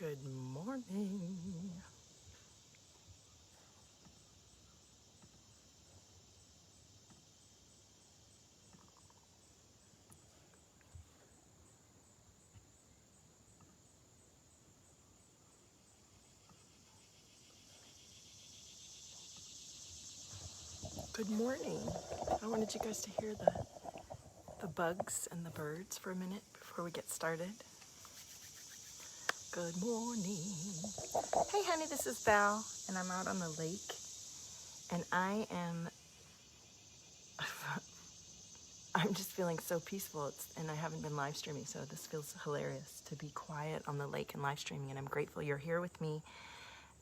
Good morning. Good morning. I wanted you guys to hear the bugs and the birds for a minute before we get started. Good morning. Hey honey, this is Val and I'm out on the lake and I'm just feeling so peaceful, and I haven't been live streaming, so this feels hilarious to be quiet on the lake and live streaming, and I'm grateful you're here with me.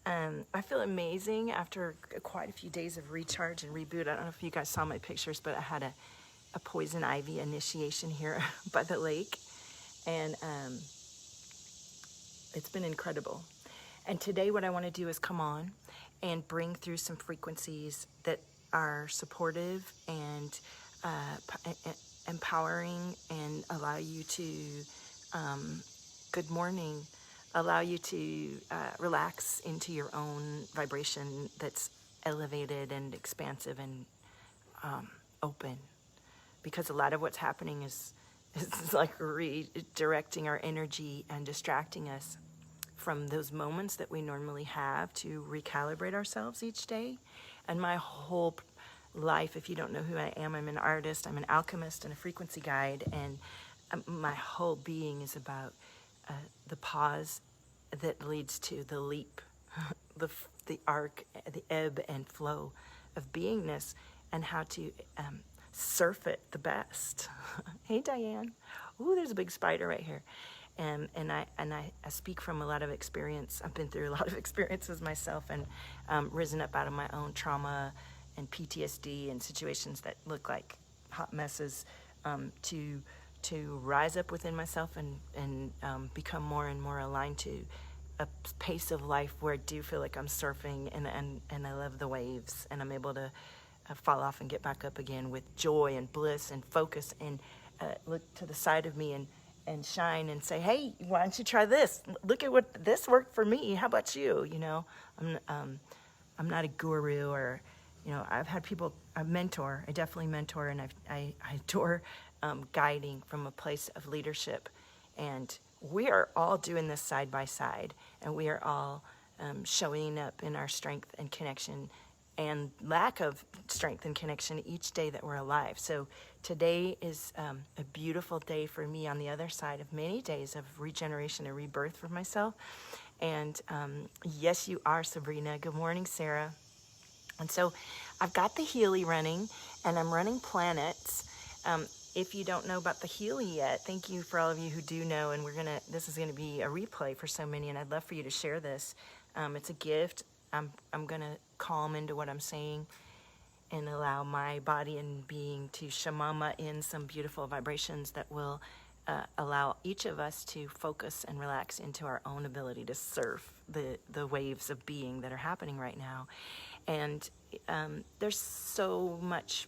I feel amazing after quite a few days of recharge and reboot. I don't know if you guys saw my pictures, but I had a poison ivy initiation here by the lake, and it's been incredible. And today what I want to do is come on and bring through some frequencies that are supportive and empowering, and allow you to, good morning, allow you to relax into your own vibration that's elevated and expansive and open. Because a lot of what's happening is like redirecting our energy and distracting us from those moments that we normally have to recalibrate ourselves each day. And my whole life, if you don't know who I am, I'm an artist, I'm an alchemist and a frequency guide, and my whole being is about the pause that leads to the leap, the arc, the ebb and flow of beingness, and how to surf it the best. Hey Diane. Ooh, there's a big spider right here. And I speak from a lot of experience. I've been through a lot of experiences myself, and risen up out of my own trauma and PTSD and situations that look like hot messes, to rise up within myself and become more and more aligned to a pace of life where I do feel like I'm surfing, and I love the waves, and I'm able to fall off and get back up again with joy and bliss and focus, and look to the side of me and shine and say, hey, why don't you try this? Look at what this worked for me. How about you? You know, I'm not a guru, or, you know, I've had people, I definitely mentor, and I adore guiding from a place of leadership. And we are all doing this side by side, and we are all showing up in our strength and connection and lack of strength and connection each day that we're alive. So today is a beautiful day for me on the other side of many days of regeneration and rebirth for myself. And yes, you are, Sabrina. Good morning, Sarah. And so I've got the Healy running, and I'm running planets. If you don't know about the Healy yet, thank you for all of you who do know, and this is gonna be a replay for so many, and I'd love for you to share this. It's a gift. I'm gonna calm into what I'm saying and allow my body and being to shamama in some beautiful vibrations that will allow each of us to focus and relax into our own ability to surf the waves of being that are happening right now. And there's so much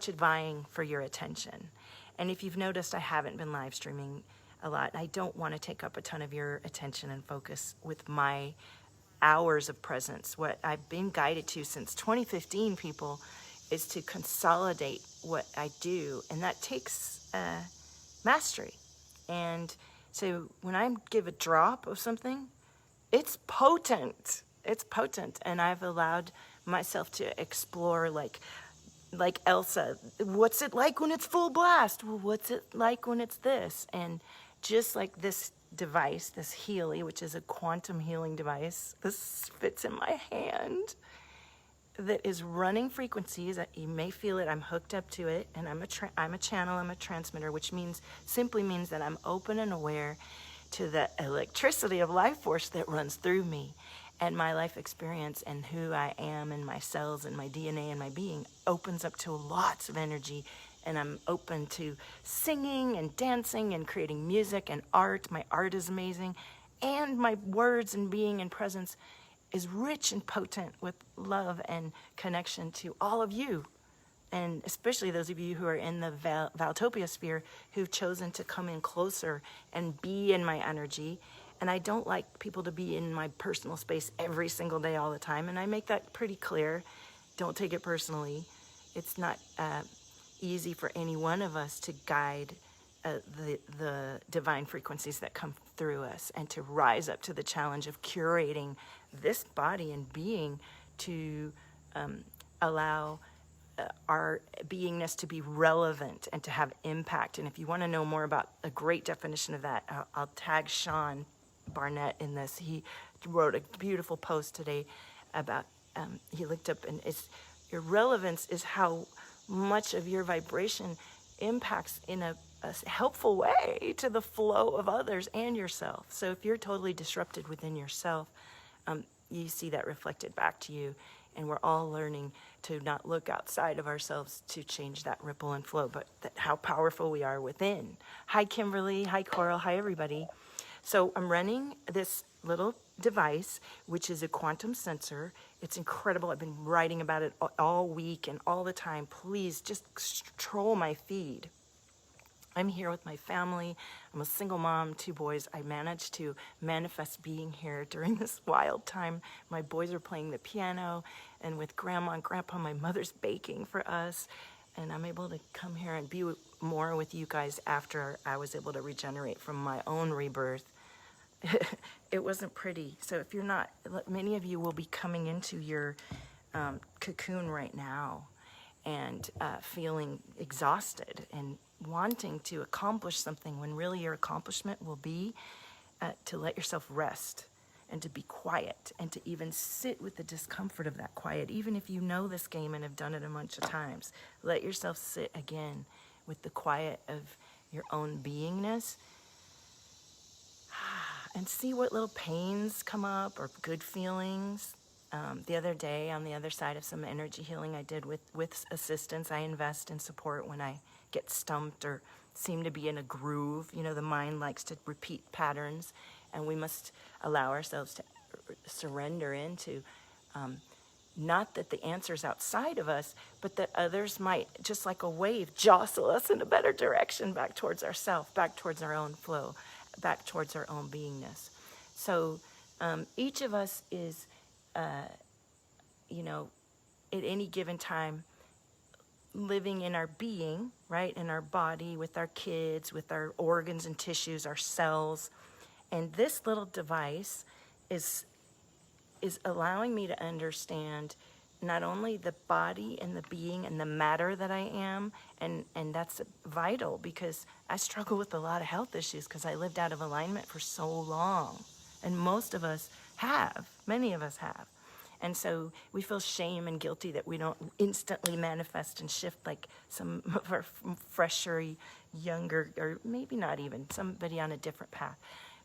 vying for your attention. And if you've noticed, I haven't been live streaming a lot. I don't want to take up a ton of your attention and focus with my hours of presence. What I've been guided to since 2015, people, is to consolidate what I do, and that takes mastery. And so when I give a drop of something, it's potent. It's potent, and I've allowed myself to explore, like Elsa, what's it like when it's full blast? Well, what's it like when it's this? And just like this device, this Healy, which is a quantum healing device, this fits in my hand, that is running frequencies. You may feel it. I'm hooked up to it, and I'm a channel. I'm a transmitter, which simply means that I'm open and aware to the electricity of life force that runs through me, and my life experience and who I am, and my cells and my DNA and my being opens up to lots of energy. And I'm open to singing and dancing and creating music and art. My art is amazing. And my words and being and presence is rich and potent with love and connection to all of you. And especially those of you who are in the Valtopiasphere, who've chosen to come in closer and be in my energy And I don't like people to be in my personal space every single day all the time. And I make that pretty clear. Don't take it personally. It's not easy for any one of us to guide the divine frequencies that come through us and to rise up to the challenge of curating this body and being to allow our beingness to be relevant and to have impact. And if you want to know more about a great definition of that, I'll tag Sean Barnett in this. He wrote a beautiful post today about, he looked up, and your relevance is how much of your vibration impacts in a helpful way to the flow of others and yourself. So if you're totally disrupted within yourself, you see that reflected back to you. And we're all learning to not look outside of ourselves to change that ripple and flow, but how powerful we are within. Hi, Kimberly. Hi, Coral. Hi, everybody. So I'm running this little device, which is a quantum sensor. It's incredible. I've been writing about it all week and all the time. Please just troll my feed. I'm here with my family. I'm a single mom, 2 boys. I managed to manifest being here during this wild time. My boys are playing the piano, and with Grandma and Grandpa, my mother's baking for us. And I'm able to come here and be more with you guys after I was able to regenerate from my own rebirth. It wasn't pretty. So if you're not, many of you will be coming into your cocoon right now and feeling exhausted and wanting to accomplish something when really your accomplishment will be to let yourself rest and to be quiet and to even sit with the discomfort of that quiet. Even if you know this game and have done it a bunch of times, let yourself sit again with the quiet of your own beingness and see what little pains come up or good feelings. The other day, on the other side of some energy healing I did with assistance, I invest in support when I get stumped or seem to be in a groove. You know, the mind likes to repeat patterns, and we must allow ourselves to surrender into not that the answer's outside of us, but that others might, just like a wave, jostle us in a better direction back towards ourself, back towards our own flow, back towards our own beingness. So each of us is, you know, at any given time, living in our being, right, in our body, with our kids, with our organs and tissues, our cells. And this little device is allowing me to understand not only the body and the being and the matter that I am, and that's vital because I struggle with a lot of health issues because I lived out of alignment for so long. And most of us have, many of us have. And so we feel shame and guilty that we don't instantly manifest and shift like some of our fresher, younger, or maybe not even, somebody on a different path.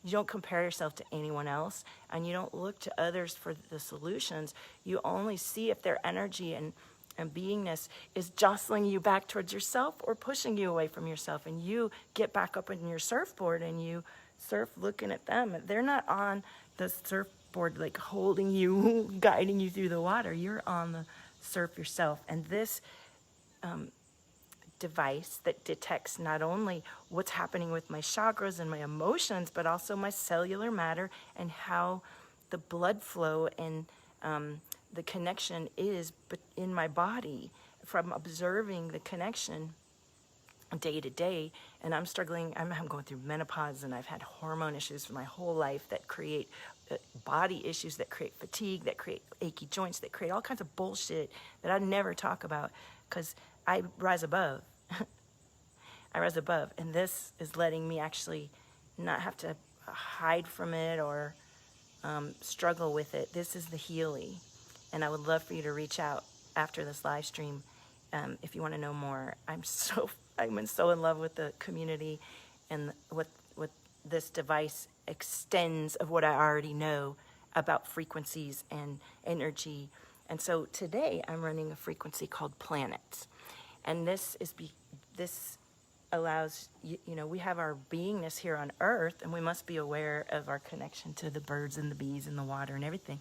You don't compare yourself to anyone else, and you don't look to others for the solutions. You only see if their energy and beingness is jostling you back towards yourself or pushing you away from yourself. And you get back up on your surfboard and you surf looking at them. They're not on the surfboard like holding you, guiding you through the water. You're on the surf yourself. And this device that detects not only what's happening with my chakras and my emotions, but also my cellular matter and how the blood flow and the connection is in my body from observing the connection day to day. And I'm struggling, I'm going through menopause, and I've had hormone issues for my whole life that create body issues, that create fatigue, that create achy joints, that create all kinds of bullshit that I never talk about because I rise above. I rise above, and this is letting me actually not have to hide from it or struggle with it. This is the Healy, and I would love for you to reach out after this live stream if you want to know more. I'm so in love with the community and what this device extends of what I already know about frequencies and energy. And so today I'm running a frequency called planets. And this allows, you know, we have our beingness here on Earth, and we must be aware of our connection to the birds and the bees and the water and everything.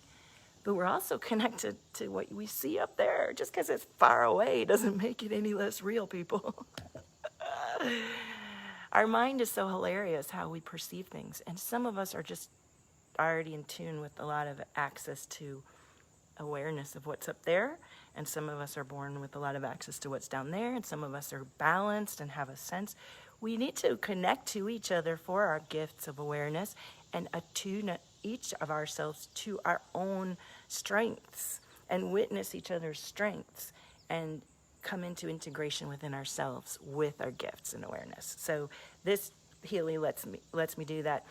But we're also connected to what we see up there. Just because it's far away doesn't make it any less real, people. Our mind is so hilarious how we perceive things. And some of us are just already in tune with a lot of access to awareness of what's up there, and some of us are born with a lot of access to what's down there, and some of us are balanced and have a sense. We need to connect to each other for our gifts of awareness and attune each of ourselves to our own strengths and witness each other's strengths and come into integration within ourselves with our gifts and awareness. So this healing lets me do that.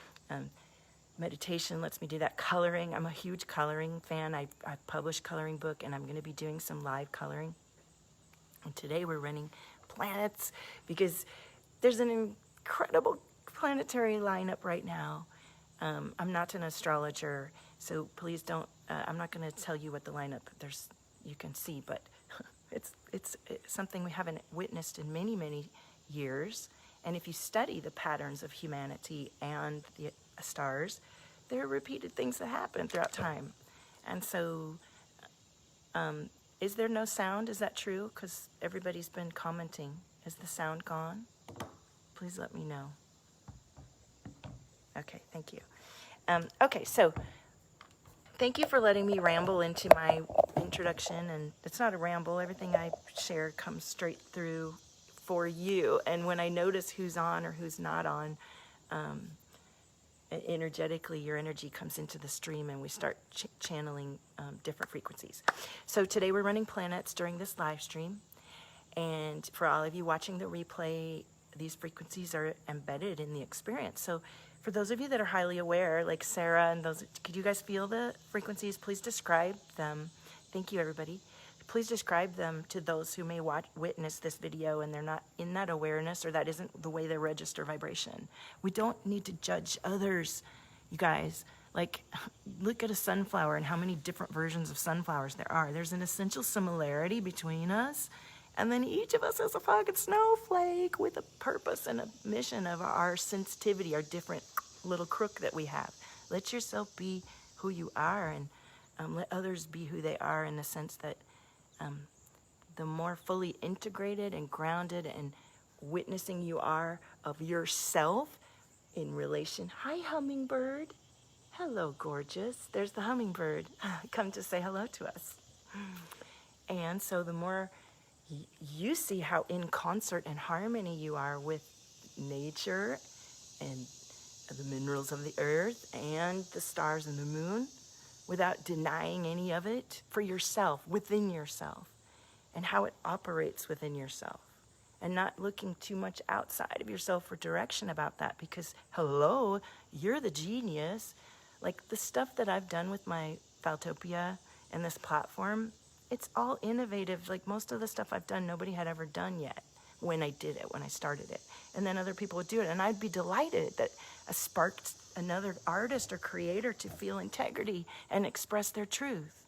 Meditation lets me do that. Coloring, I'm a huge coloring fan. I published coloring book, and I'm going to be doing some live coloring. And today we're running planets because there's an incredible planetary lineup right now. I'm not an astrologer, so please don't, I'm not going to tell you what the lineup you can see, but it's something we haven't witnessed in many, many years. And if you study the patterns of humanity and the stars, there are repeated things that happen throughout time. And so, is there no sound? Is that true? Because everybody's been commenting. Is the sound gone? Please let me know. Okay, thank you. Okay, so thank you for letting me ramble into my introduction. And it's not a ramble. Everything I share comes straight through for you. And when I notice who's on or who's not on, energetically, your energy comes into the stream, and we start channeling different frequencies. So today we're running planets during this live stream. And for all of you watching the replay, these frequencies are embedded in the experience. So for those of you that are highly aware, like Sarah and those, could you guys feel the frequencies? Please describe them. Thank you, everybody. Please describe them to those who may witness this video and they're not in that awareness, or that isn't the way they register vibration. We don't need to judge others, you guys. Like, look at a sunflower and how many different versions of sunflowers there are. There's an essential similarity between us, and then each of us is a fucking snowflake with a purpose and a mission of our sensitivity, our different little crook that we have. Let yourself be who you are, and let others be who they are, in the sense that the more fully integrated and grounded and witnessing you are of yourself in relation. Hi, hummingbird. Hello, gorgeous. There's the hummingbird. Come to say hello to us. And so the more you see how in concert and harmony you are with nature and the minerals of the earth and the stars and the moon, without denying any of it, for yourself, within yourself, and how it operates within yourself, and not looking too much outside of yourself for direction about that, because hello, you're the genius. Like the stuff that I've done with my Valtopia and this platform, it's all innovative. Like most of the stuff I've done, nobody had ever done yet when I did it, when I started it. And then other people would do it, and I'd be delighted that I sparked another artist or creator to feel integrity and express their truth.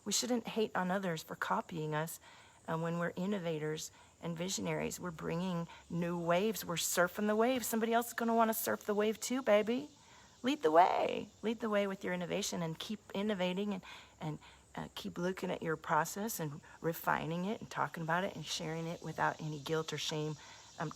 We shouldn't hate on others for copying us. When we're innovators and visionaries, we're bringing new waves. We're surfing the wave. Somebody else is going to want to surf the wave too, baby. Lead the way. Lead the way with your innovation, and keep innovating, and keep looking at your process and refining it and talking about it and sharing it without any guilt or shame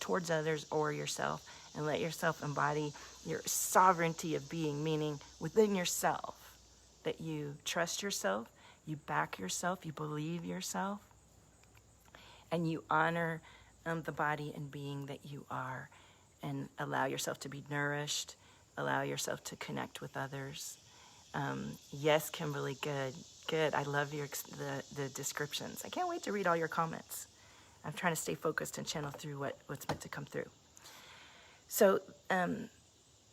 towards others or yourself. And let yourself embody your sovereignty of being, meaning within yourself, that you trust yourself, you back yourself, you believe yourself, and you honor the body and being that you are, and allow yourself to be nourished, allow yourself to connect with others. Yes, Kimberly, good. I love the descriptions. I can't wait to read all your comments. I'm trying to stay focused and channel through what's meant to come through. So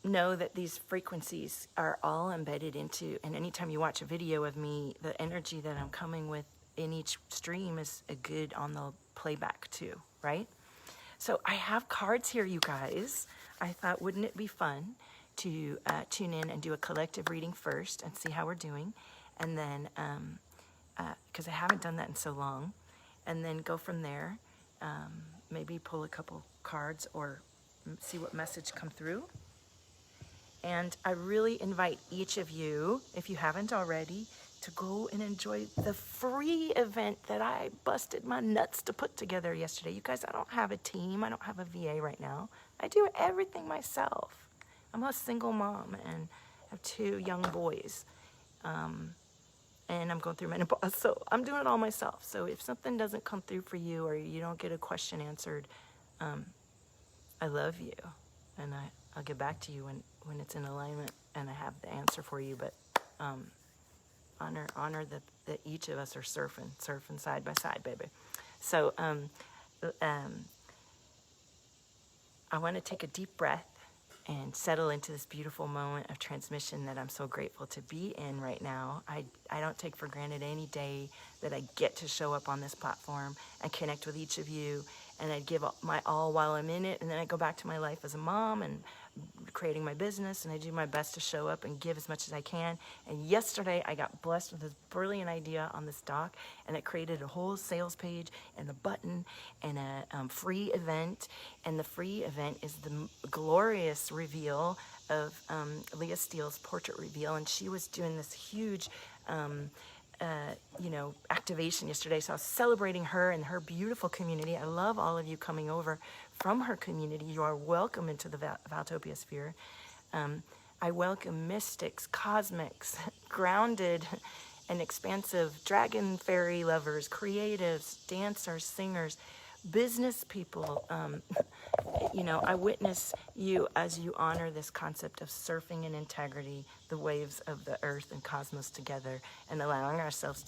know that these frequencies are all embedded into, and anytime you watch a video of me, the energy that I'm coming with in each stream is a good on the playback too, right? So I have cards here, you guys. I thought, wouldn't it be fun to tune in and do a collective reading first and see how we're doing, and then, because I haven't done that in so long, and then go from there, maybe pull a couple cards or see what message come through. And I really invite each of you, if you haven't already, to go and enjoy the free event that I busted my nuts to put together yesterday. You guys, I don't have a team. I don't have a VA right now. I do everything myself. I'm a single mom and have 2 young boys. And I'm going through menopause, so I'm doing it all myself. So if something doesn't come through for you or you don't get a question answered, I love you, and I'll get back to you when it's in alignment and I have the answer for you. But honor that each of us are surfing side by side, baby. So I want to take a deep breath and settle into this beautiful moment of transmission that I'm so grateful to be in right now. I don't take for granted any day that I get to show up on this platform and connect with each of you, and I give my all while I'm in it, and then I go back to my life as a mom and creating my business, and I do my best to show up and give as much as I can. And yesterday I got blessed with this brilliant idea on this doc, and it created a whole sales page and a button and a free event. And the free event is the glorious reveal of Leah Steele's portrait reveal, and she was doing this huge activation yesterday. So I was celebrating her and her beautiful community. I love all of you coming over from her community. You are welcome into the Valtopiasphere. I welcome mystics, cosmics, grounded and expansive dragon fairy lovers, creatives, dancers, singers, business people. I witness you as you honor this concept of surfing in integrity, the waves of the earth and cosmos together, and allowing ourselves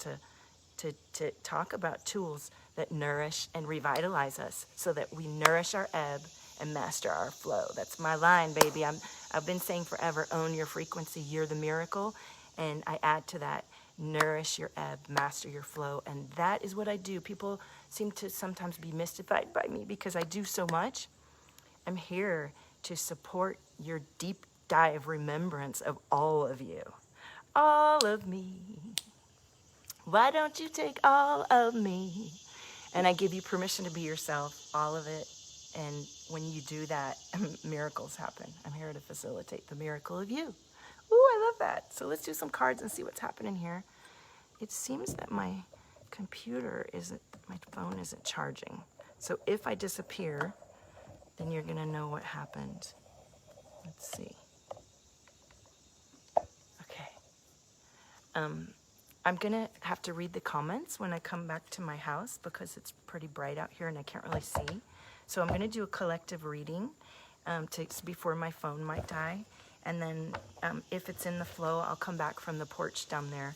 to talk about tools that nourish and revitalize us so that we nourish our ebb and master our flow. That's my line, baby. I've been saying forever, own your frequency, you're the miracle. And I add to that, nourish your ebb, master your flow. And that is what I do. People seem to sometimes be mystified by me because I do so much. I'm here to support your deep dive remembrance of all of you. All of me. Why don't you take all of me? And I give you permission to be yourself, all of it. And when you do that, miracles happen. I'm here to facilitate the miracle of you. Ooh, I love that. So let's do some cards and see what's happening here. It seems that my phone isn't charging. So if I disappear, then you're gonna know what happened. Let's see. Okay. I'm gonna have to read the comments when I come back to my house because it's pretty bright out here and I can't really see. So I'm gonna do a collective reading before my phone might die. And then if it's in the flow, I'll come back from the porch down there.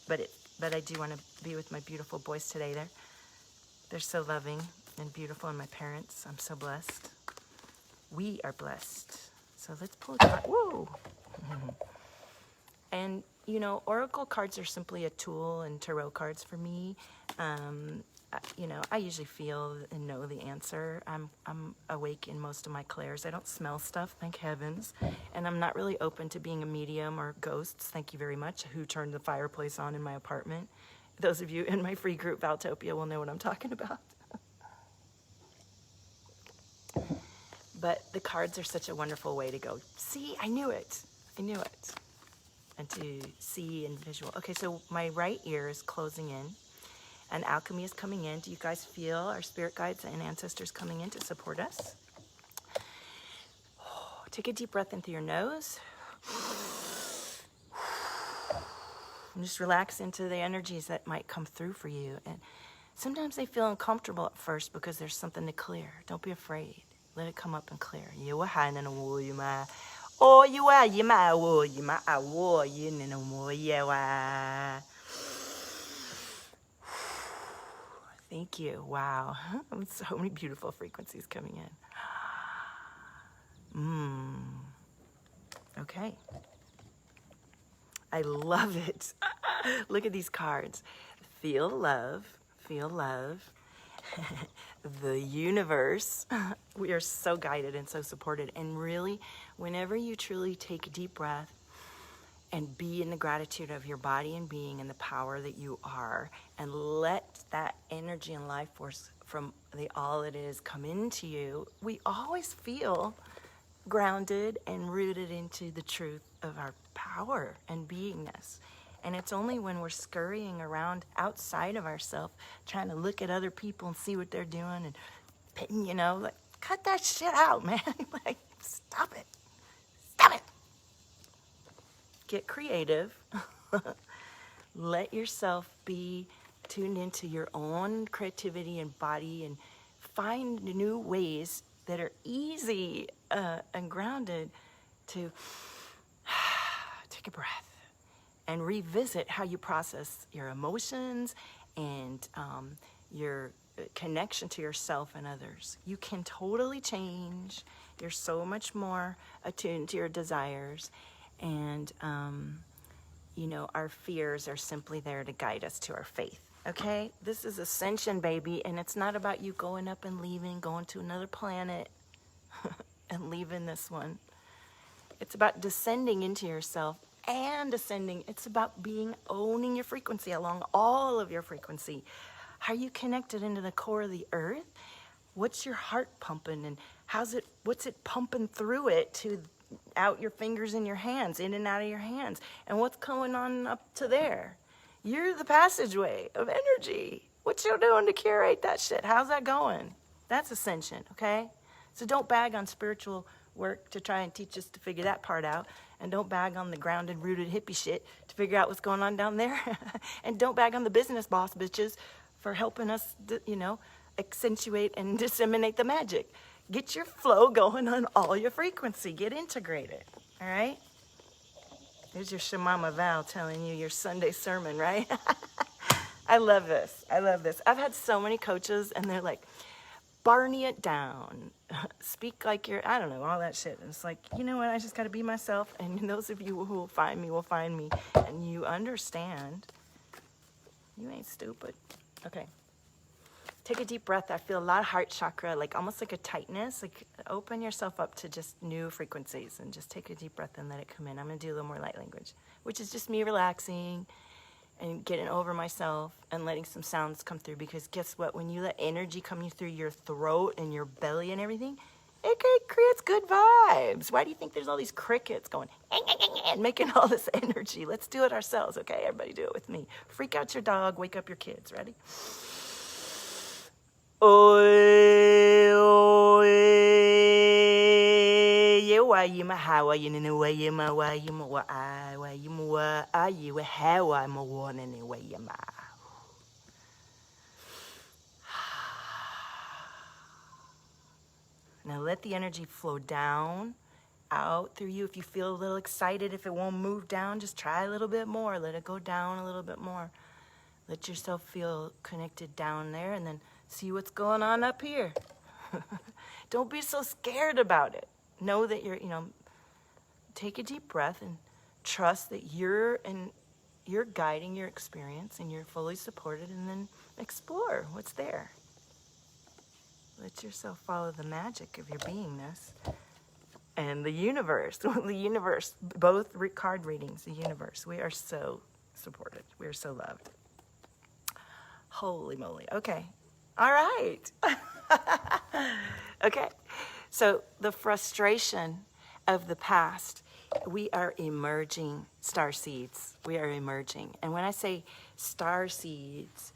But I do want to be with my beautiful boys today. They're so loving and beautiful, and my parents. I'm so blessed. We are blessed. So let's pull a card. Whoa! And oracle cards are simply a tool, and tarot cards for me. I usually feel and know the answer. I'm awake in most of my clairs. I don't smell stuff, thank heavens. And I'm not really open to being a medium or ghosts, thank you very much, who turned the fireplace on in my apartment. Those of you in my free group, Valtopia, will know what I'm talking about. But the cards are such a wonderful way to go, see, I knew it. And to see and visual. Okay, so my right ear is closing in. And alchemy is coming in. Do you guys feel our spirit guides and ancestors coming in to support us? Take a deep breath into your nose. And just relax into the energies that might come through for you. And sometimes they feel uncomfortable at first because there's something to clear. Don't be afraid. Let it come up and clear. Thank you. Wow. So many beautiful frequencies coming in. Okay. I love it. Look at these cards. Feel love. Feel love. The universe. We are so guided and so supported. And really, whenever you truly take a deep breath and be in the gratitude of your body and being and the power that you are, and let that energy and life force from the all it is come into you, we always feel grounded and rooted into the truth of our power and beingness. And it's only when we're scurrying around outside of ourselves, trying to look at other people and see what they're doing, and cut that shit out, man. Stop it. Stop it. Get creative. Let yourself be tuned into your own creativity and body, and find new ways that are easy and grounded to take a breath and revisit how you process your emotions and your connection to yourself and others. You can totally change. You're so much more attuned to your desires. And, you know, our fears are simply there to guide us to our faith. Okay? This is ascension, baby. And it's not about you going up and leaving, going to another planet and leaving this one. It's about descending into yourself and ascending. It's about owning your frequency along all of your frequency. How are you connected into the core of the earth? What's your heart pumping, and what's it pumping through it to out your fingers and your hands, in and out of your hands, and what's going on up to there? You're the passageway of energy. What you doing to curate that shit? How's that going? That's ascension, okay? So don't bag on spiritual work to try and teach us to figure that part out. And don't bag on the grounded, rooted hippie shit to figure out what's going on down there. And don't bag on the business boss bitches for helping us, you know, accentuate and disseminate the magic. Get your flow going on all your frequency. Get integrated, all right? There's your Shamama Val telling you your Sunday sermon, right? I love this. I love this. I've had so many coaches, and they're like, Barney it down. Speak like you're, I don't know, all that shit. And it's like, you know what? I just got to be myself. And those of you who will find me. And you understand. You ain't stupid. Okay. Take a deep breath. I feel a lot of heart chakra, like almost like a tightness. Like open yourself up to just new frequencies, and just take a deep breath and let it come in. I'm going to do a little more light language, which is just me relaxing and getting over myself and letting some sounds come through. Because guess what? When you let energy come through your throat and your belly and everything, it creates good vibes. Why do you think there's all these crickets going and making all this energy? Let's do it ourselves, okay? Everybody do it with me. Freak out your dog, wake up your kids. Ready? Now let the energy flow down, out through you. If you feel a little excited, if it won't move down, just try a little bit more. Let it go down a little bit more. Let yourself feel connected down there, and then see what's going on up here. Don't be so scared about it. Know that you're, take a deep breath and trust that you're guiding your experience, and you're fully supported, and then explore what's there. Let yourself follow the magic of your beingness and the universe. The universe, both card readings, the universe. We are so supported. We are so loved. Holy moly. Okay. All right. Okay. So the frustration of the past, we are emerging star seeds. We are emerging. And when I say star seeds,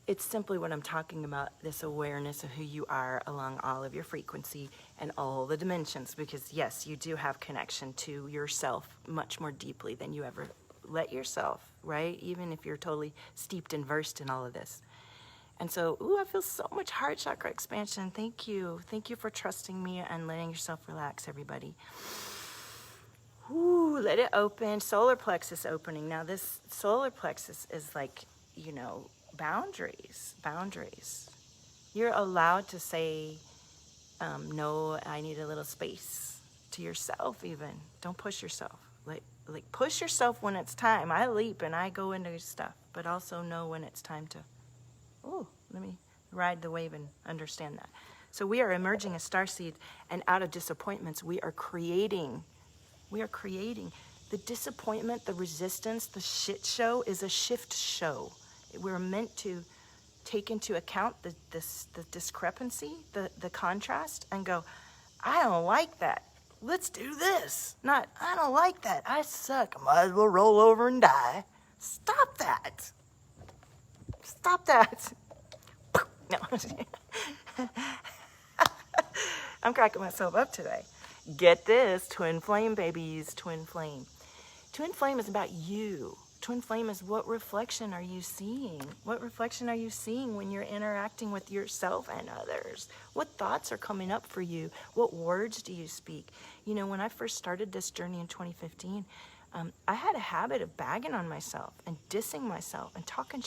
it's simply what I'm talking about, this awareness of who you are along all of your frequency and all the dimensions. Because yes, you do have connection to yourself much more deeply than you ever let yourself, right? Even if you're totally steeped and versed in all of this. And so, I feel so much heart chakra expansion. Thank you. Thank you for trusting me and letting yourself relax, everybody. Let it open. Solar plexus opening. Now, this solar plexus is like, boundaries. You're allowed to say, no, I need a little space to yourself even. Don't push yourself. Like push yourself when it's time. I leap and I go into stuff, but also know when it's time to, let me ride the wave and understand that. So we are emerging as starseed, and out of disappointments, we are creating. The disappointment, the resistance, the shit show is a shift show. We're meant to take into account the discrepancy, the contrast, and go, I don't like that. Let's do this. Not, I don't like that. I suck. I might as well roll over and die. Stop that. Stop that. No. I'm cracking myself up today. Get this, twin flame, babies, twin flame. Twin flame is about you. Twin flame is what reflection are you seeing? What reflection are you seeing when you're interacting with yourself and others? What thoughts are coming up for you? What words do you speak? You know, when I first started this journey in 2015, I had a habit of bagging on myself and dissing myself and talking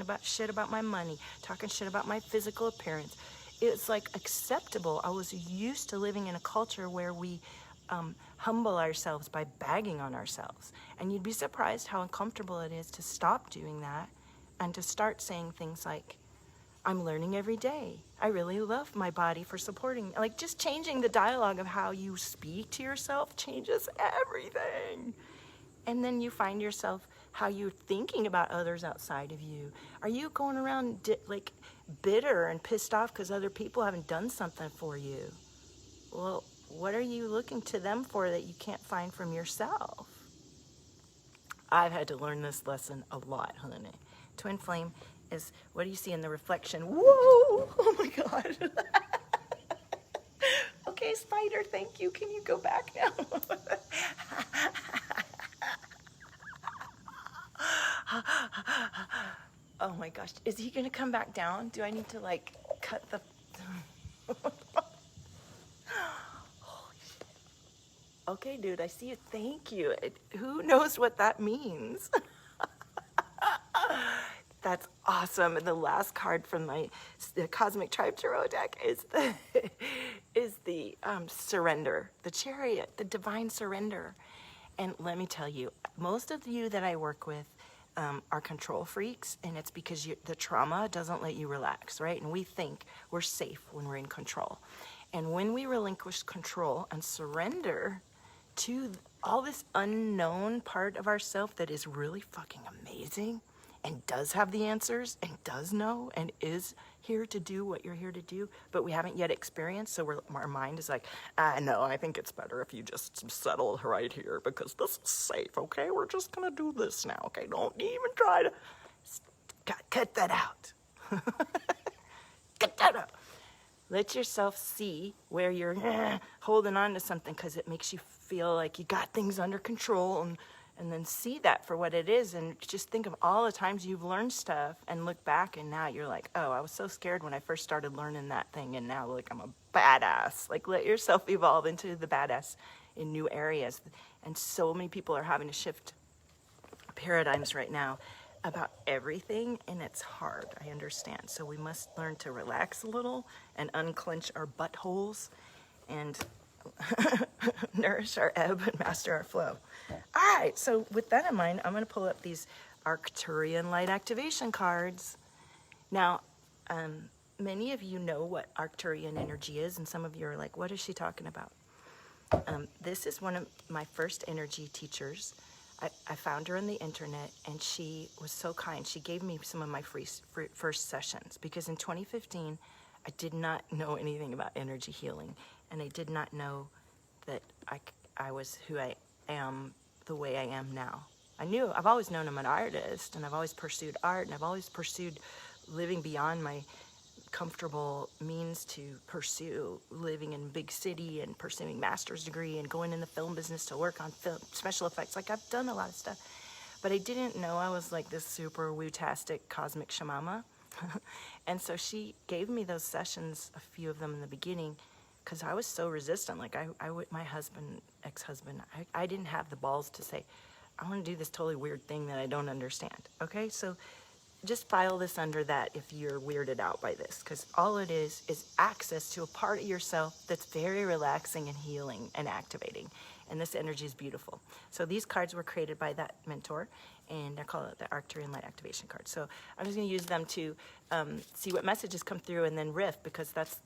about shit about my money, talking shit about my physical appearance. It's like acceptable. I was used to living in a culture where we humble ourselves by bagging on ourselves. And you'd be surprised how uncomfortable it is to stop doing that and to start saying things like, I'm learning every day. I really love my body for supporting. Like, just changing the dialogue of how you speak to yourself changes everything. And then you find yourself how you're thinking about others outside of you. Are you going around like bitter and pissed off because other people haven't done something for you? Well, what are you looking to them for that you can't find from yourself? I've had to learn this lesson a lot, honey. Twin flame is, what do you see in the reflection? Whoa! Oh my God. Okay, spider, thank you. Can you go back now? Oh my gosh. Is he gonna come back down? Do I need to like cut the... Holy shit. Okay, dude, I see you. Thank you. Who knows what that means? That's awesome. And the last card from the Cosmic Tribe Tarot deck is the surrender, the Chariot, the divine surrender. And let me tell you, most of you that I work with are control freaks, and it's because the trauma doesn't let you relax, right? And we think we're safe when we're in control. And when we relinquish control and surrender to all this unknown part of ourself that is really fucking amazing, and does have the answers, and does know, and is here to do what you're here to do, but we haven't yet experienced, so our mind is like, no, I think it's better if you just settle right here, because this is safe, okay? We're just gonna do this now, okay? Don't even try to... Cut that out. Cut that out. Let yourself see where you're holding on to something, because it makes you feel like you got things under control, and then see that for what it is, and just think of all the times you've learned stuff and look back, and now you're like, oh, I was so scared when I first started learning that thing, and now like I'm a badass. Like, let yourself evolve into the badass in new areas. And so many people are having to shift paradigms right now about everything, and it's hard, I understand. So we must learn to relax a little and unclench our buttholes and nourish our ebb and master our flow. All right, so with that in mind, I'm going to pull up these Arcturian light activation cards. Now, many of you know what Arcturian energy is, and some of you are like, what is she talking about? This is one of my first energy teachers. I found her on the internet, and she was so kind. She gave me some of my free first sessions, because in 2015, I did not know anything about energy healing, and I did not know that I was who I am the way I am now. I've always known I'm an artist, and I've always pursued art, and I've always pursued living beyond my comfortable means to pursue living in a big city and pursuing master's degree and going in the film business to work on film special effects. Like, I've done a lot of stuff, but I didn't know I was like this super woo-tastic cosmic shamama. And so she gave me those sessions, a few of them in the beginning, because I was so resistant. Like, my ex-husband, I didn't have the balls to say, I want to do this totally weird thing that I don't understand. Okay, so just file this under that if you're weirded out by this, because all it is access to a part of yourself that's very relaxing and healing and activating. And this energy is beautiful. So these cards were created by that mentor, and I call it the Arcturian Light Activation card. So I'm just going to use them to see what messages come through, and then riff, because that's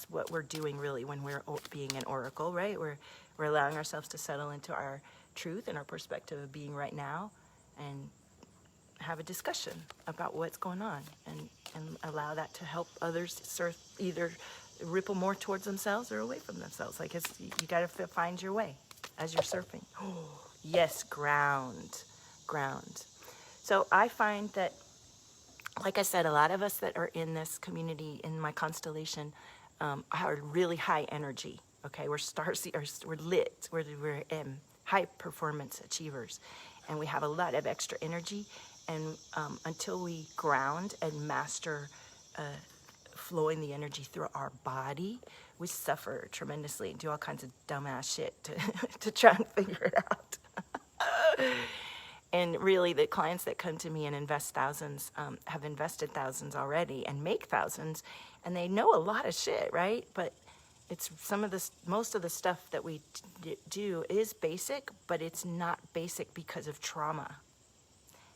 what we're doing really when we're being an oracle, right? We're allowing ourselves to settle into our truth and our perspective of being right now, and have a discussion about what's going on, and allow that to help others either ripple more towards themselves or away from themselves. Like, you got to find your way as you're surfing. Yes, ground. So I find that, like I said, a lot of us that are in this community, in my constellation, are really high energy. Okay, we're starseed, we're lit, we're high performance achievers. And we have a lot of extra energy. And until we ground and master flowing the energy through our body, we suffer tremendously and do all kinds of dumbass shit to try and figure it out. And really, the clients that come to me and invest thousands have invested thousands already and make thousands, and they know a lot of shit, right? But it's most of the stuff that we do is basic, but it's not basic because of trauma.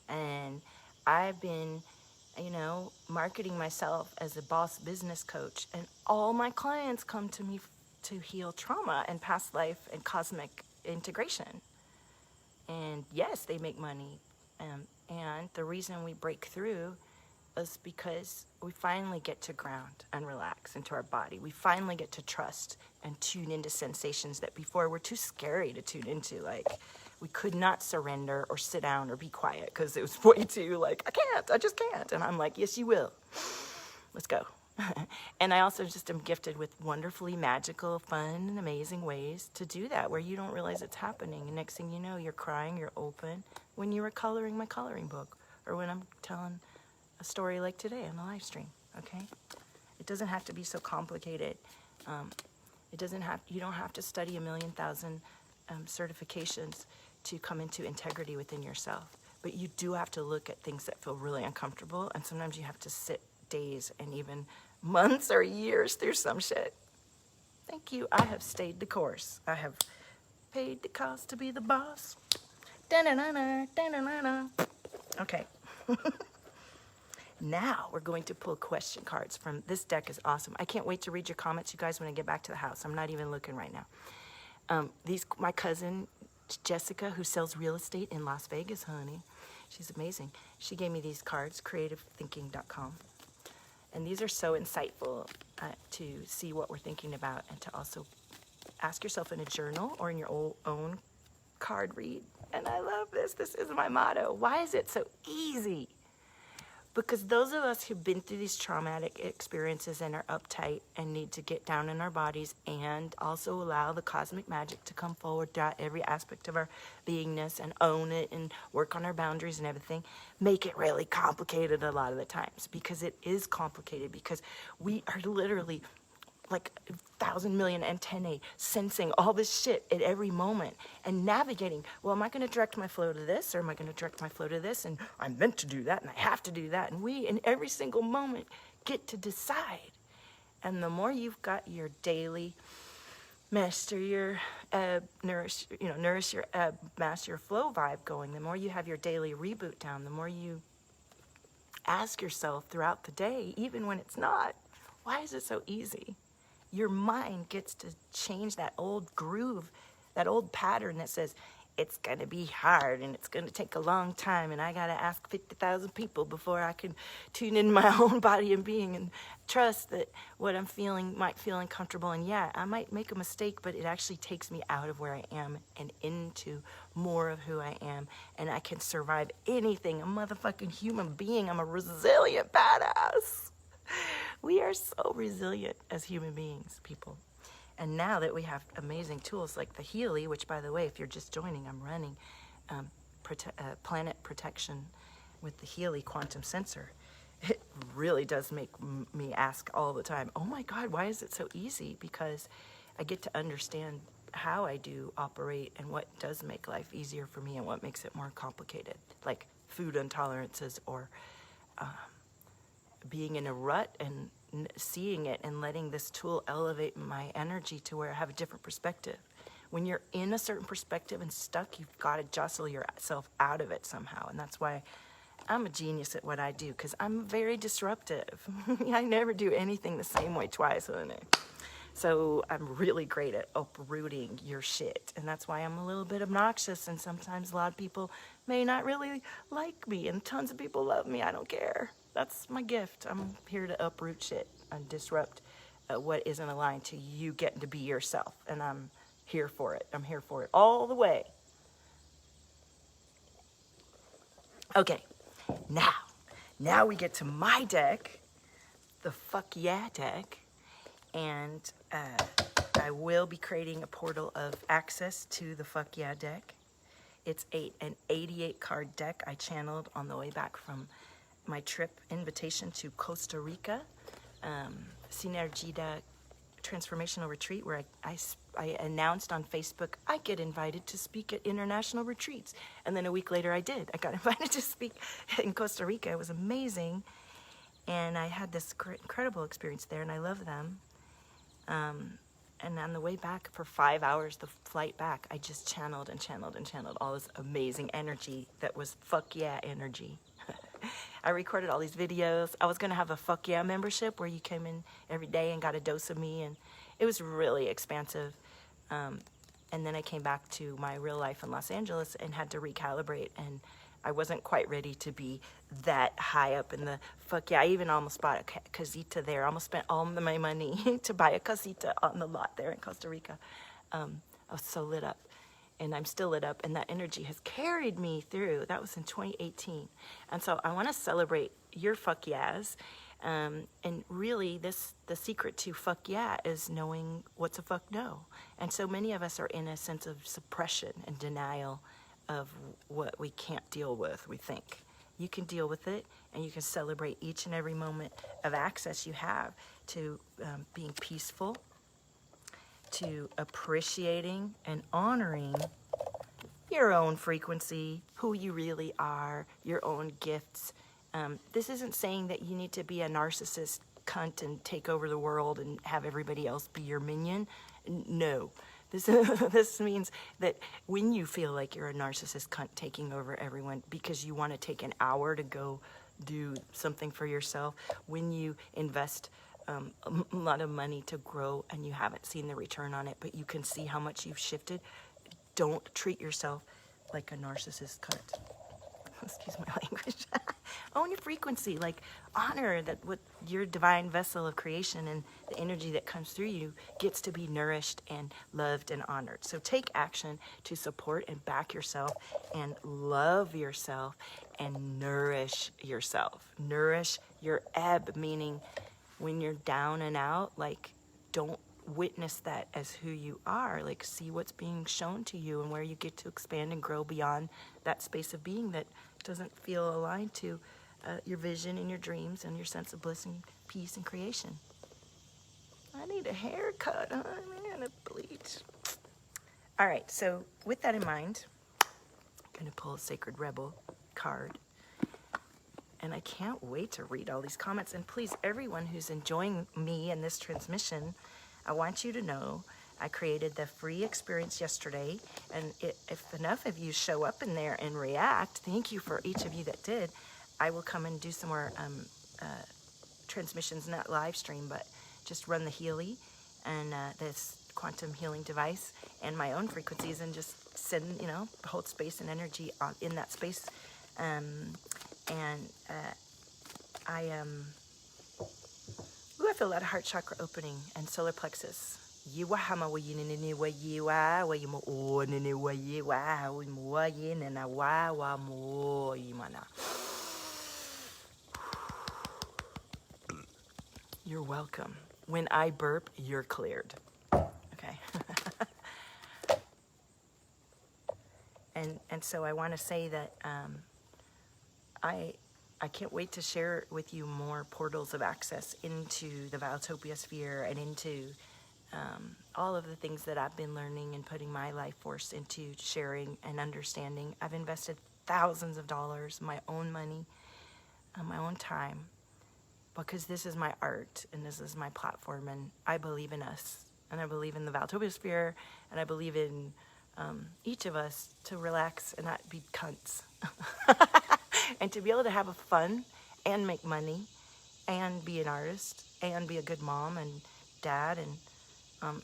And I've been, marketing myself as a boss business coach, and all my clients come to me to heal trauma and past life and cosmic integration. And yes, they make money. And the reason we break through is because we finally get to ground and relax into our body. We finally get to trust and tune into sensations that before were too scary to tune into. Like, we could not surrender or sit down or be quiet because it was way too I just can't. And I'm like, yes, you will. Let's go. And I also just am gifted with wonderfully magical, fun, and amazing ways to do that where you don't realize it's happening. And next thing you know, you're crying, you're open when you were coloring my coloring book or when I'm telling a story like today on the live stream, okay? It doesn't have to be so complicated. You don't have to study 1,000,000 certifications to come into integrity within yourself. But you do have to look at things that feel really uncomfortable, and sometimes you have to sit days and even months or years through some shit. Thank you. I have stayed the course. I have paid the cost to be the boss. Da-na-na-na, da-na-na-na. Okay. Now we're going to pull question cards from this deck. Is awesome. I can't wait to read your comments, you guys, when I get back to the house. I'm not even looking right now. My cousin Jessica, who sells real estate in Las Vegas, honey. She's amazing. She gave me these cards, creativethinking.com. And these are so insightful to see what we're thinking about and to also ask yourself in a journal or in your own card read. And I love this. This is my motto. Why is it so easy? Because those of us who've been through these traumatic experiences and are uptight and need to get down in our bodies and also allow the cosmic magic to come forward throughout every aspect of our beingness and own it and work on our boundaries and everything, make it really complicated a lot of the times. Because it is complicated, because we are literally like 1,000 million antennae sensing all this shit at every moment and navigating. Well, am I going to direct my flow to this, or am I going to direct my flow to this? And I'm meant to do that, and I have to do that. And we, in every single moment, get to decide. And the more you've got your daily master your nourish your master your flow vibe going, the more you have your daily reboot down, the more you ask yourself throughout the day, even when it's not, why is it so easy? Your mind gets to change that old groove, that old pattern that says, it's going to be hard and it's going to take a long time and I got to ask 50,000 people before I can tune in my own body and being and trust that what I'm feeling might feel uncomfortable. And yeah, I might make a mistake, but it actually takes me out of where I am and into more of who I am. And I can survive anything. I'm a motherfucking human being. I'm a resilient badass. We are so resilient as human beings, people. And now that we have amazing tools like the Healy, which, by the way, if you're just joining, I'm running planet protection with the Healy quantum sensor. It really does make me ask all the time, oh my God, why is it so easy? Because I get to understand how I do operate and what does make life easier for me and what makes it more complicated, like food intolerances or being in a rut and seeing it and letting this tool elevate my energy to where I have a different perspective. When you're in a certain perspective and stuck, you've got to jostle yourself out of it somehow. And that's why I'm a genius at what I do, because I'm very disruptive. I never do anything the same way twice, honey. So I'm really great at uprooting your shit. And that's why I'm a little bit obnoxious. And sometimes a lot of people may not really like me. And tons of people love me. I don't care. That's my gift. I'm here to uproot shit and disrupt what isn't aligned to you getting to be yourself. And I'm here for it. I'm here for it all the way. Okay, now we get to my deck, the Fuck Yeah deck. And I will be creating a portal of access to the Fuck Yeah deck. It's an 88 card deck I channeled on the way back from my trip invitation to Costa Rica, Sinergida Transformational Retreat, where I announced on Facebook I get invited to speak at international retreats. And then a week later I did. I got invited to speak in Costa Rica. It was amazing. And I had this incredible experience there, and I love them. And on the way back for 5 hours, the flight back, I just channeled and channeled and channeled all this amazing energy that was fuck yeah energy. I recorded all these videos. I was going to have a fuck yeah membership where you came in every day and got a dose of me, and it was really expansive. And then I came back to my real life in Los Angeles and had to recalibrate, and I wasn't quite ready to be that high up in the fuck yeah. I even almost bought a casita there. I almost spent all my money to buy a casita on the lot there in Costa Rica. I was so lit up, and I'm still lit up, and that energy has carried me through. That was in 2018. And so I want to celebrate your fuck yeahs. And really, the secret to fuck yeah is knowing what's a fuck no. And so many of us are in a sense of suppression and denial of what we can't deal with, we think. You can deal with it, and you can celebrate each and every moment of access you have to being peaceful, to appreciating and honoring your own frequency, who you really are, your own gifts. This isn't saying that you need to be a narcissist cunt and take over the world and have everybody else be your minion. No. This means that when you feel like you're a narcissist cunt taking over everyone because you want to take an hour to go do something for yourself, when you invest a lot of money to grow and you haven't seen the return on it, but you can see how much you've shifted, don't treat yourself like a narcissist cunt. Excuse my language. Own your frequency, like honor that what your divine vessel of creation and the energy that comes through you gets to be nourished and loved and honored. So take action to support and back yourself and love yourself and nourish yourself. Nourish your ebb, meaning when you're down and out, like don't witness that as who you are. Like see what's being shown to you and where you get to expand and grow beyond that space of being that doesn't feel aligned to your vision and your dreams and your sense of bliss and peace and creation. I need a haircut, huh? Man, a bleach. All right, so with that in mind, I'm going to pull a Sacred Rebel card. And I can't wait to read all these comments. And please, everyone who's enjoying me and this transmission, I want you to know I created the free experience yesterday, and if enough of you show up in there and react, thank you for each of you that did, I will come and do some more transmissions, not live stream, but just run the Healy and this quantum healing device and my own frequencies and just send, hold space and energy in that space. I feel a lot of heart chakra opening and solar plexus. Yiwahama wayinini wayiwa wayimo o nini wayiwa wimwa yinina wa mo yimana. You're welcome. When I burp, you're cleared. Okay. And so I want to say that I can't wait to share with you more portals of access into the Valtopiasphere and into all of the things that I've been learning and putting my life force into sharing and understanding. I've invested thousands of dollars, my own money, my own time, because this is my art and this is my platform, and I believe in us, and I believe in the Valtopiasphere, and I believe in each of us to relax and not be cunts. And to be able to have a fun and make money and be an artist and be a good mom and dad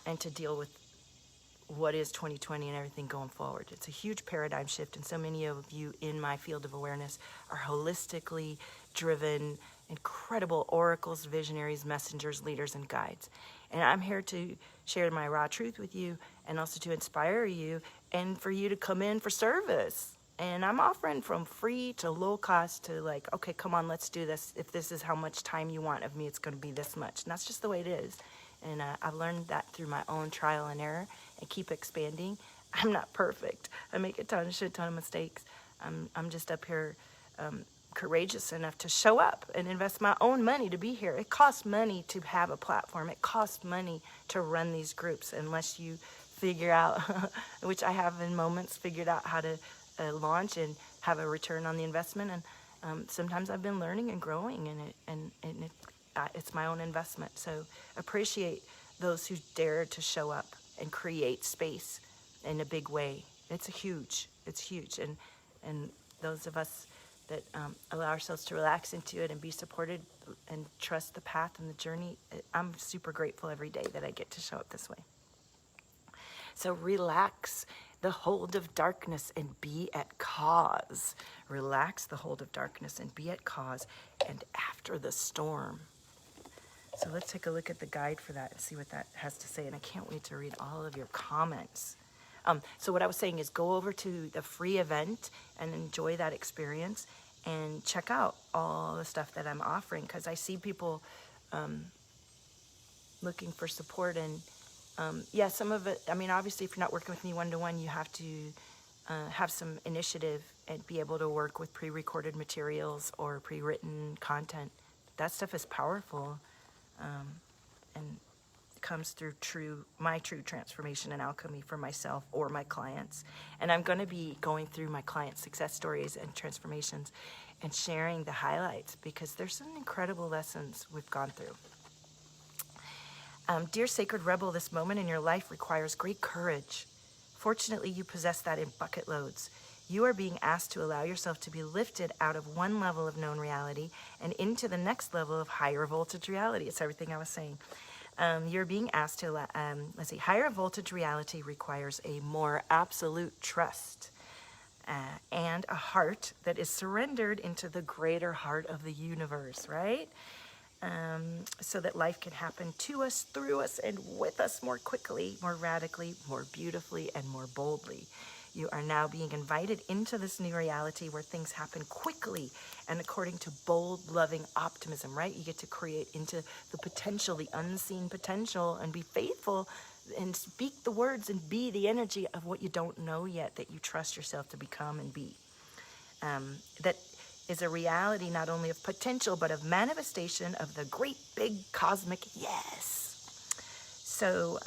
and to deal with what is 2020 and everything going forward. It's a huge paradigm shift, and so many of you in my field of awareness are holistically driven, incredible oracles, visionaries, messengers, leaders, and guides. And I'm here to share my raw truth with you and also to inspire you and for you to come in for service. And I'm offering from free to low cost to like, okay, come on, let's do this. If this is how much time you want of me, it's going to be this much. And that's just the way it is. And I've learned that through my own trial and error and keep expanding. I'm not perfect. I make a shit ton of mistakes. I'm just up here courageous enough to show up and invest my own money to be here. It costs money to have a platform. It costs money to run these groups unless you figure out, which I have in moments, figured out how to launch and have a return on the investment. And sometimes I've been learning and growing it's my own investment. So appreciate those who dare to show up and create space in a big way. It's huge. And those of us that allow ourselves to relax into it and be supported and trust the path and the journey, I'm super grateful every day that I get to show up this way. So relax the hold of darkness and be at cause. Relax the hold of darkness and be at cause and after the storm. So let's take a look at the guide for that and see what that has to say. And I can't wait to read all of your comments. So what I was saying is go over to the free event and enjoy that experience and check out all the stuff that I'm offering, because I see people looking for support. And yeah, some of it, I mean, obviously if you're not working with me one-to-one, you have to have some initiative and be able to work with pre-recorded materials or pre-written content. That stuff is powerful and comes through my true transformation and alchemy for myself or my clients. And I'm going to be going through my clients' success stories and transformations and sharing the highlights, because there's some incredible lessons we've gone through. Dear Sacred Rebel, this moment in your life requires great courage. Fortunately, you possess that in bucket loads. You are being asked to allow yourself to be lifted out of one level of known reality and into the next level of higher voltage reality. It's everything I was saying. You're being asked to, higher voltage reality requires a more absolute trust and a heart that is surrendered into the greater heart of the universe, right? So that life can happen to us, through us, and with us more quickly, more radically, more beautifully, and more boldly. You are now being invited into this new reality where things happen quickly and according to bold, loving optimism, right? You get to create into the potential, the unseen potential, and be faithful and speak the words and be the energy of what you don't know yet, that you trust yourself to become and be. That is a reality not only of potential, but of manifestation of the great big cosmic yes. So,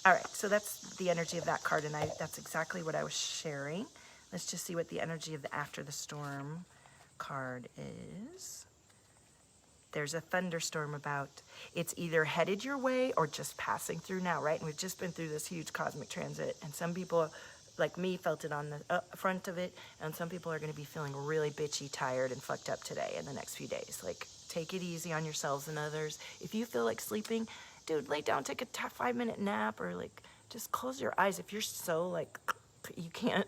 all right, so that's the energy of that card, and that's exactly what I was sharing. Let's just see what the energy of the After the Storm card is. There's a thunderstorm about. It's either headed your way or just passing through now, right? And we've just been through this huge cosmic transit, and some people, like me, felt it on the front of it, and some people are going to be feeling really bitchy, tired, and fucked up today in the next few days. Like, take it easy on yourselves and others. If you feel like sleeping, dude, lay down, take a 5-minute nap, or like just close your eyes. If you're so like you can't,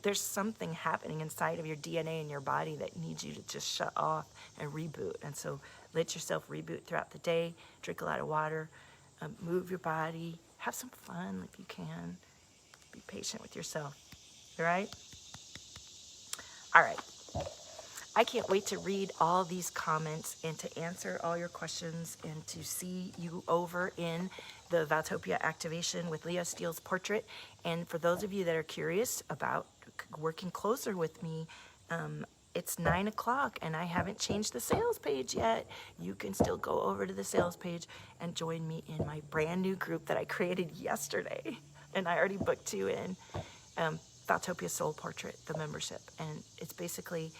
there's something happening inside of your DNA and your body that needs you to just shut off and reboot. And so let yourself reboot throughout the day. Drink a lot of water, move your body, have some fun if you can. Be patient with yourself. All right? All right. I can't wait to read all these comments and to answer all your questions and to see you over in the Valtopia activation with Leah Steele's portrait. And for those of you that are curious about working closer with me, it's 9 o'clock and I haven't changed the sales page yet. You can still go over to the sales page and join me in my brand new group that I created yesterday. And I already booked you in Valtopia Soul Portrait, the membership. And it's basically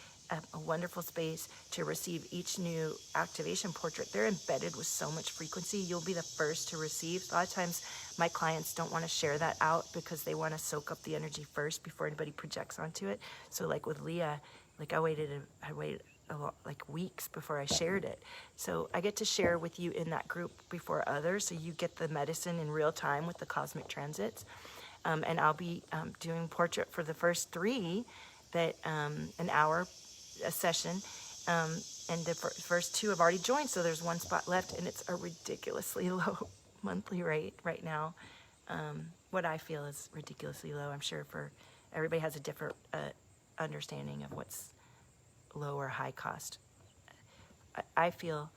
a wonderful space to receive each new activation portrait. They're embedded with so much frequency. You'll be the first to receive. A lot of times my clients don't want to share that out because they want to soak up the energy first before anybody projects onto it. So like with Leah, like I waited a lot, like weeks before I shared it. So I get to share with you in that group before others, so you get the medicine in real time with the cosmic transits. And I'll be doing portrait for the first 3 that an hour a session, and the first 2 have already joined, so there's 1 spot left, and it's a ridiculously low monthly rate right now. What I feel is ridiculously low. I'm sure for everybody has a different understanding of what's low or high cost. I feel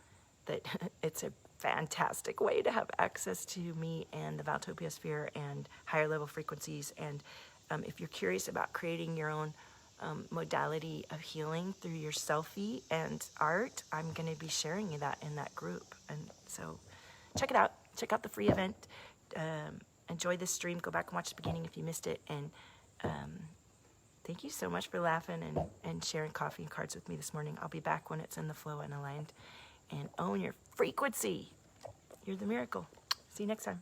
that it's a fantastic way to have access to me and the Valtopiasphere and higher level frequencies. And if you're curious about creating your own modality of healing through your selfie and art, I'm going to be sharing that in that group. And so check it out. Check out the free event. Enjoy this stream. Go back and watch the beginning if you missed it. And thank you so much for laughing and sharing coffee and cards with me this morning. I'll be back when it's in the flow and aligned. And own your frequency. You're the miracle. See you next time.